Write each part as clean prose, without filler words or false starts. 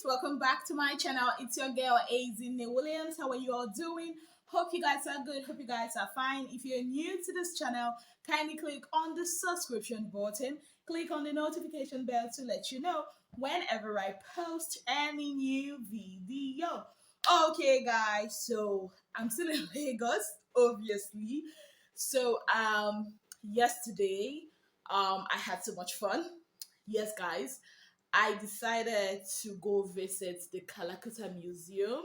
welcome back to my channel. It's your girl Azine Williams. How are you all doing? Hope you guys are good. Hope you guys are fine. If you're new to this channel, kindly click on the subscription button. Click on the notification bell to let you know whenever I post any new video. Okay, guys, so I'm still in Lagos, obviously. So yesterday I had so much fun. Yes, guys, I decided to go visit the Kalakuta Museum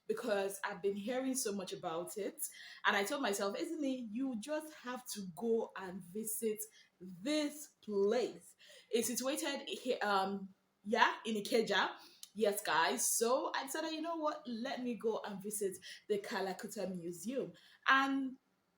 because I've been hearing so much about it. And I told myself, isn't it, you just have to go and visit this place. It's situated here, yeah, in Ikeja. Yes, guys. So I decided, you know what, let me go and visit the Kalakuta Museum. And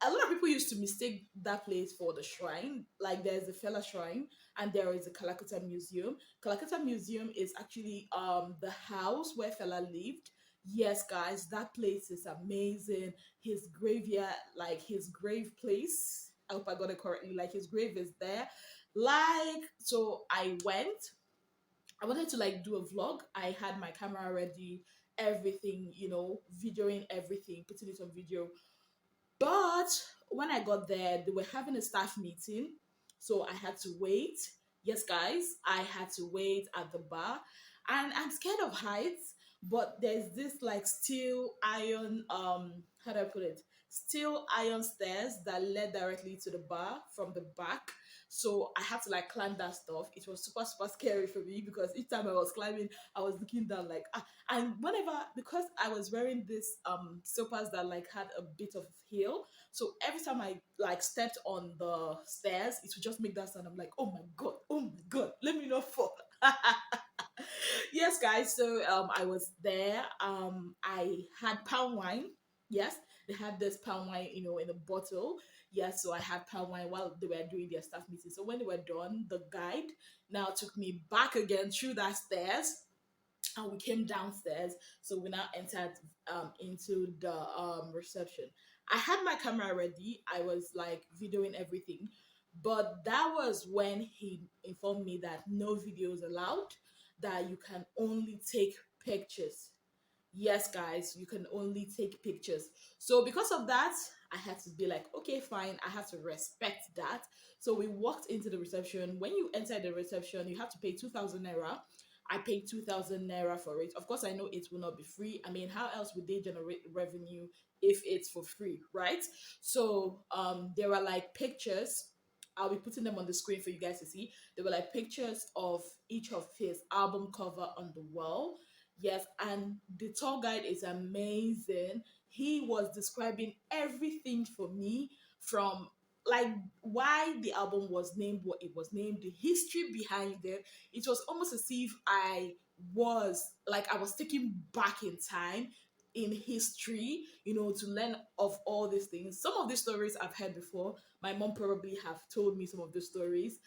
a lot of people used to mistake that place for the shrine. Like there's a Fela shrine and there is a Kalakuta Museum. Kalakuta Museum is actually the house where Fela lived. Yes, guys, that place is amazing. His graveyard, like his grave place. I hope I got it correctly. Like his grave is there. Like so, I went. I wanted to like do a vlog. I had my camera ready, everything, videoing everything, putting it on video. But when I got there, they were having a staff meeting, so I had to wait. Yes, guys, I had to wait at the bar, and I'm scared of heights. But there's this like steel iron, how do I put it? Steel iron stairs that led directly to the bar from the back. So I had to like climb that stuff. It was super super scary for me because each time I was climbing, I was looking down like ah, and whenever, because I was wearing this slippers that like had a bit of heel, so every time I like stepped on the stairs, it would just make that sound. I'm like, oh my god, let me not fall. Yes, guys, so I was there. I had palm wine. Yes, they had this palm wine, in a bottle. Yes, so I had palm wine while they were doing their staff meeting. So when they were done, the guide now took me back again through that stairs, and we came downstairs. So we now entered into the reception. I had my camera ready. I was like videoing everything, but that was when he informed me that no videos allowed, that you can only take pictures. Yes, guys, you can only take pictures. So because of that, I had to be like, okay, fine, I have to respect that. So we walked into the reception. When you enter the reception, you have to pay 2,000 naira. I paid 2,000 naira for it. Of course, I know it will not be free. I mean, how else would they generate revenue if it's for free, right? So there were like pictures. I'll be putting them on the screen for you guys to see. There were like pictures of each of his album cover on the wall. Yes, and the tour guide is amazing. He was describing everything for me, from like why the album was named what it was named, the history behind it. It was almost as if I was taken back in time in history, to learn of all these things. Some of these stories I've heard before. My mom probably have told me some of the stories.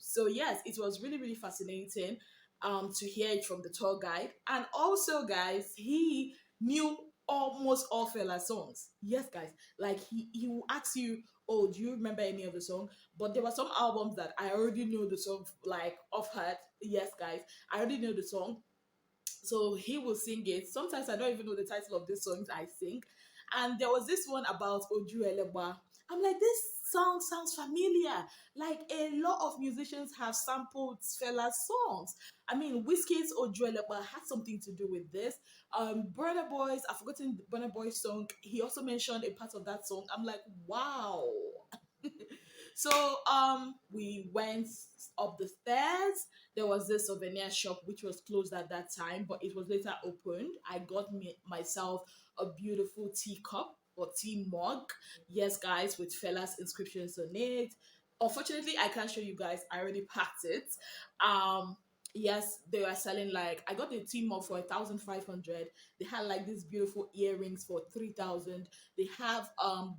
So yes, it was really, really fascinating to hear it from the tour guide. And also, guys, he knew almost all Fela songs. Yes, guys. Like he will ask you, oh, do you remember any of the song? But there were some albums that I already know the song like off heart. Yes, guys. I already know the song. So he will sing it. Sometimes I don't even know the title of the songs I sing. And there was this one about Oju Eleba. I'm like, this song sounds familiar. Like a lot of musicians have sampled Fela's songs. I mean, Whiskey's Oju Eleba had something to do with this. Burna Boy's, I've forgotten the Burna Boy's song. He also mentioned a part of that song. I'm like, wow. So we went up the stairs. There was this souvenir shop which was closed at that time, but it was later opened. I got myself a beautiful teacup or tea mug. Yes, guys, with Fela's inscriptions on it. Unfortunately, I can't show you guys. I already packed it. Um, yes, they were selling like I got the tea mug for 1,500. They had like these beautiful earrings for 3,000. They have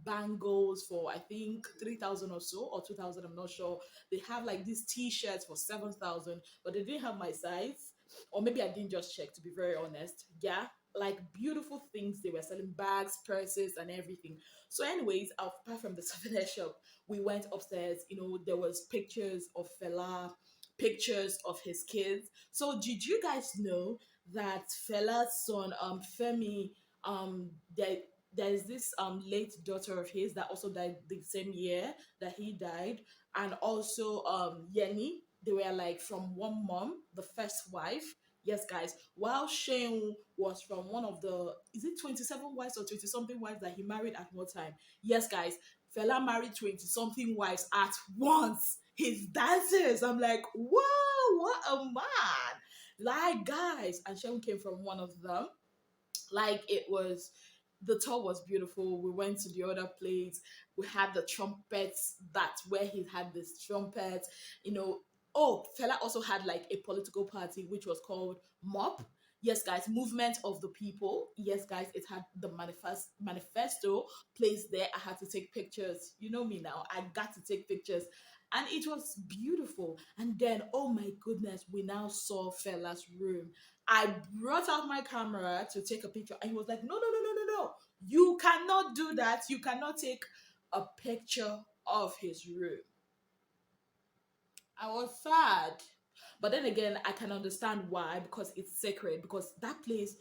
bangles for I think 3,000 or so, or 2,000. I'm not sure. They have like these t-shirts for 7,000, but they didn't have my size, or maybe I didn't just check, to be very honest. Yeah, like beautiful things. They were selling bags, purses, and everything. So, anyways, apart from the souvenir shop, we went upstairs. There was pictures of Fela, pictures of his kids. So did you guys know that Fela's son, Femi, that there's this late daughter of his that also died the same year that he died, and also Yenny. They were like from one mom, the first wife. Yes, guys. While Shane was from one of the, is it 27 wives or 20 something wives that he married at one time? Yes, guys. Fela married 20 something wives at once. His dancers. I'm like, whoa, what a man. Like, guys. And Shane came from one of them. Like, it was, the tour was beautiful. We went to the other place. We had the trumpets. That's where he had this trumpet. You know, oh, Fela also had like a political party which was called MOP. Yes, guys, Movement of the People. Yes, guys, it had the manifesto placed there. I had to take pictures. You know me now. I got to take pictures. And it was beautiful. And then, oh my goodness, we now saw Fela's room. I brought out my camera to take a picture, and he was like, "No, no, no, no, no, no! You cannot do that. You cannot take a picture of his room." I was sad, but then again, I can understand why, because it's sacred. Because that place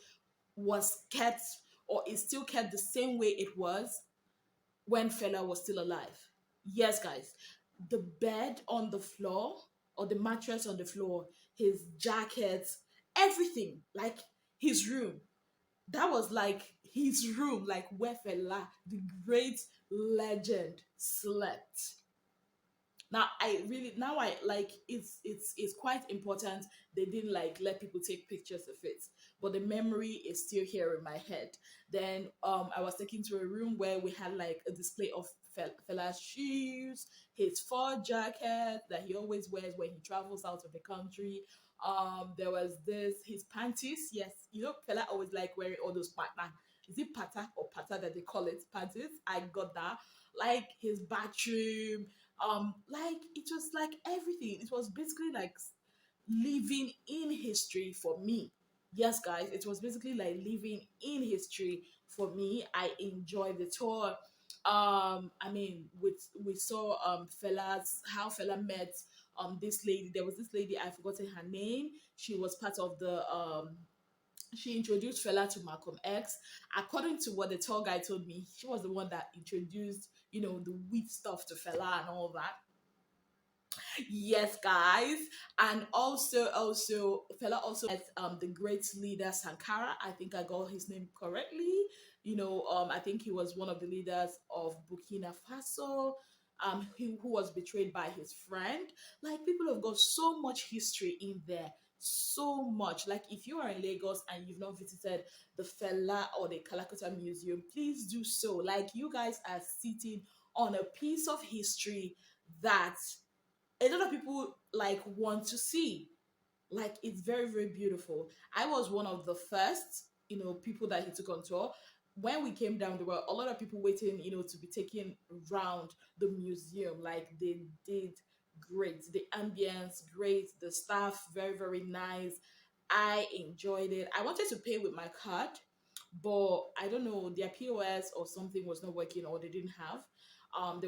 was kept, or is still kept the same way it was when Fela was still alive. Yes, guys, the bed on the floor, or the mattress on the floor, his jacket, everything, like his room. That was like his room, like where Fela, the great legend, slept. Now I really, now I like, it's quite important they didn't like let people take pictures of it, but the memory is still here in my head. Then I was taken to a room where we had like a display of Fela's shoes, his fur jacket that he always wears when he travels out of the country. There was this, his panties. Yes, you know Fela always like wearing all those patna. Is it pata or pata that they call it, panties? I got that. Like his bathroom, like it was like everything. It was basically like living in history for me. Yes, guys, it was basically like living in history for me. I enjoyed the tour. I mean, we saw Fela's, how Fela met this lady. There was this lady, I've forgotten her name. She was part of the she introduced Fela to Malcolm X. According to what the tour guide told me, she was the one that introduced, you know, the wheat stuff to Fela and all that. Yes, guys. And also Fela also met the great leader Sankara. I think I got his name correctly. You know, I think he was one of the leaders of Burkina Faso. Who was betrayed by his friend. Like, people have got so much history in there, so much. Like, if you are in Lagos and you've not visited the Fela or the Kalakuta Museum, please do so. Like, you guys are sitting on a piece of history that a lot of people like want to see. Like, it's very, very beautiful. I was one of the first, you know, people that he took on tour. When we came down, there were a lot of people waiting, you know, to be taken around the museum. Like, they did great. The ambience great, the staff very, very nice. I enjoyed it. I wanted to pay with my card, but I don't know, their POS or something was not working, or they didn't have. They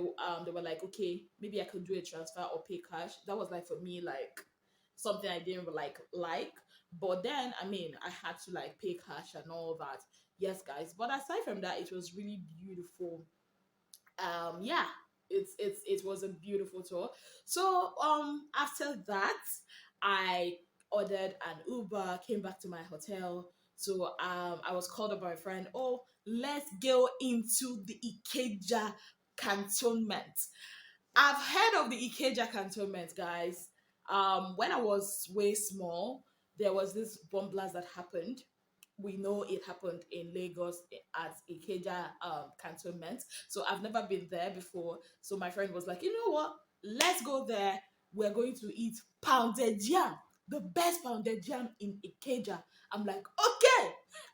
were like, okay, maybe I could do a transfer or pay cash. That was like, for me, like something I didn't like. But then, I mean, I had to like pay cash and all that. Yes, guys. But aside from that, it was really beautiful. Yeah, it was a beautiful tour. So after that, I ordered an Uber, came back to my hotel. So I was called up by a friend. Oh, let's go into the Ikeja Cantonment. I've heard of the Ikeja Cantonment, guys. When I was way small, there was this bomb blast that happened. We know it happened in Lagos at Ikeja Cantonment. So I've never been there before. So my friend was like, you know what? Let's go there. We're going to eat pounded yam, the best pounded yam in Ikeja. I'm like, okay,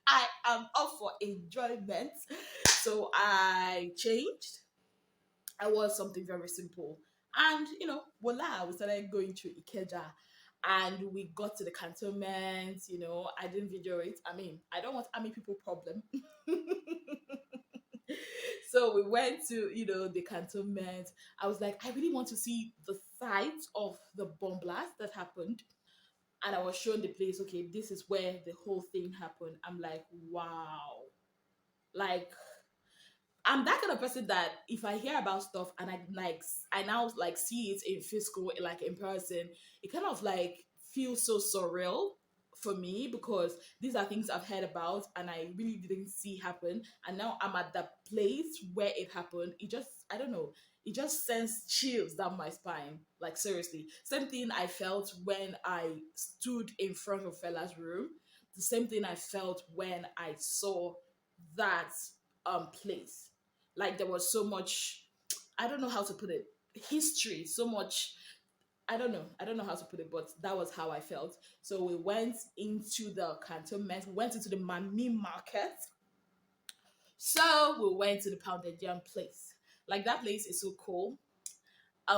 I am up for enjoyment. So I changed. I was something very simple. And, you know, voila, we started going to Ikeja, and we got to the cantonment. You know, I didn't video it. I mean, I don't want army people problem. So we went to, you know, the cantonment. I was like, I really want to see the site of the bomb blast that happened, and I was shown the place. Okay, this is where the whole thing happened. I'm like, wow. Like, I'm that kind of person that if I hear about stuff and I now like see it in physical, like in person, it kind of like feels so surreal for me, because these are things I've heard about and I really didn't see happen, and now I'm at the place where it happened. It just, I don't know, it just sends chills down my spine. Like, seriously, same thing I felt when I stood in front of Fela's room. The same thing I felt when I saw that place. Like, there was so much, I don't know how to put it, history, so much, I don't know how to put it, but that was how I felt. So we went into the Cantonment, we went into the Mami market. So we went to the pounded yam place. Like, that place is so cool.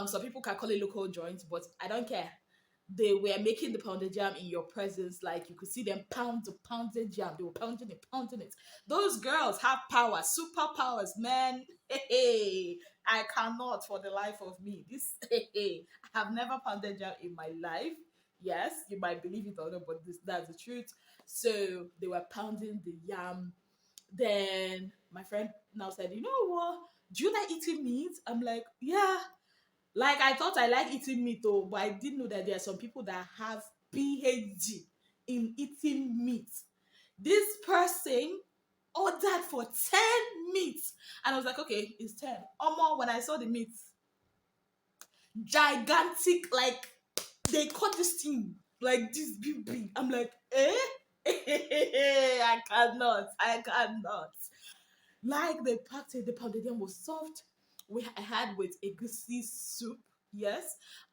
Some people can call it local joints, but I don't care. They were making the pounded jam in your presence. Like, you could see them pound the pounded jam. They were pounding it, pounding it. Those girls have power, superpowers, man. Hey, I cannot for the life of me. This, I have never pounded jam in my life. Yes, you might believe it or not, but that's the truth. So they were pounding the yam. Then my friend now said, "You know what? Do you like eating meat?" I'm like, "Yeah." Like, I thought I like eating meat, though, but I didn't know that there are some people that have PhD in eating meat. This person ordered for 10 meats. And I was like, okay, it's 10. Almost when I saw the meat, gigantic, like, they cut this thing like this big, big. I'm like, eh? I cannot. Like, they packed it, the pounded yam was soft. I had with a goosey soup, yes,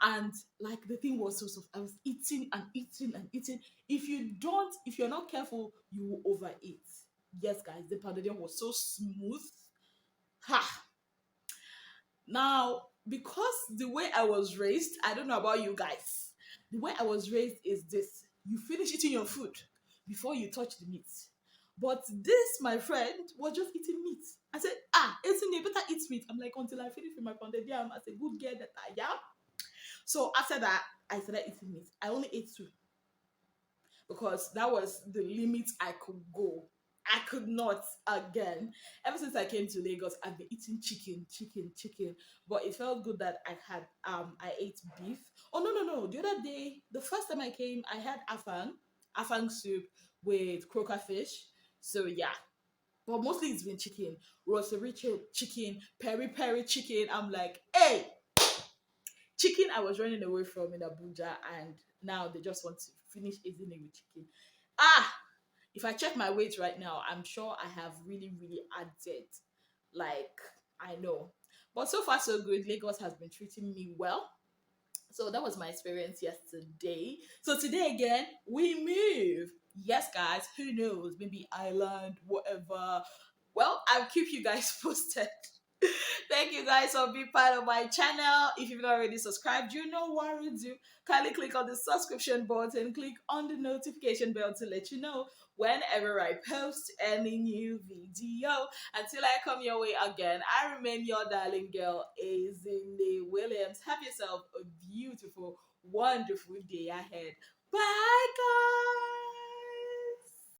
and like the thing was so soft. I was eating and eating and eating. If you're not careful, you will overeat. Yes, guys, the pounded yam was so smooth. Ha! Now, because the way I was raised, I don't know about you guys. The way I was raised is this: you finish eating your food before you touch the meat. But this, my friend, was just eating meat. I said, eating, you better eat meat. I'm like, until I finish with my pounded yam as a good girl that I am. So after that, I started eating meat. I only ate two because that was the limit I could go. I could not again. Ever since I came to Lagos, I've been eating chicken, chicken, chicken. But it felt good that I ate beef. Oh, no, no, no. The other day, the first time I came, I had afang soup with croaker fish. So yeah. But mostly it's been chicken. Rotisserie chicken, peri peri chicken. I'm like, hey, chicken I was running away from in Abuja, and now they just want to finish eating it with chicken. Ah, if I check my weight right now, I'm sure I have really, really added. Like, I know. But so far, so good. Lagos has been treating me well. So that was my experience yesterday. So today again, we move. Yes, guys, who knows? Maybe island, whatever. Well, I'll keep you guys posted. Thank you guys for being part of my channel. If you've not already subscribed, you know what to do. Kindly click on the subscription button, click on the notification bell to let you know whenever I post any new video. Until I come your way again, I remain your darling girl, Azine Williams. Have yourself a beautiful, wonderful day ahead. Bye, guys.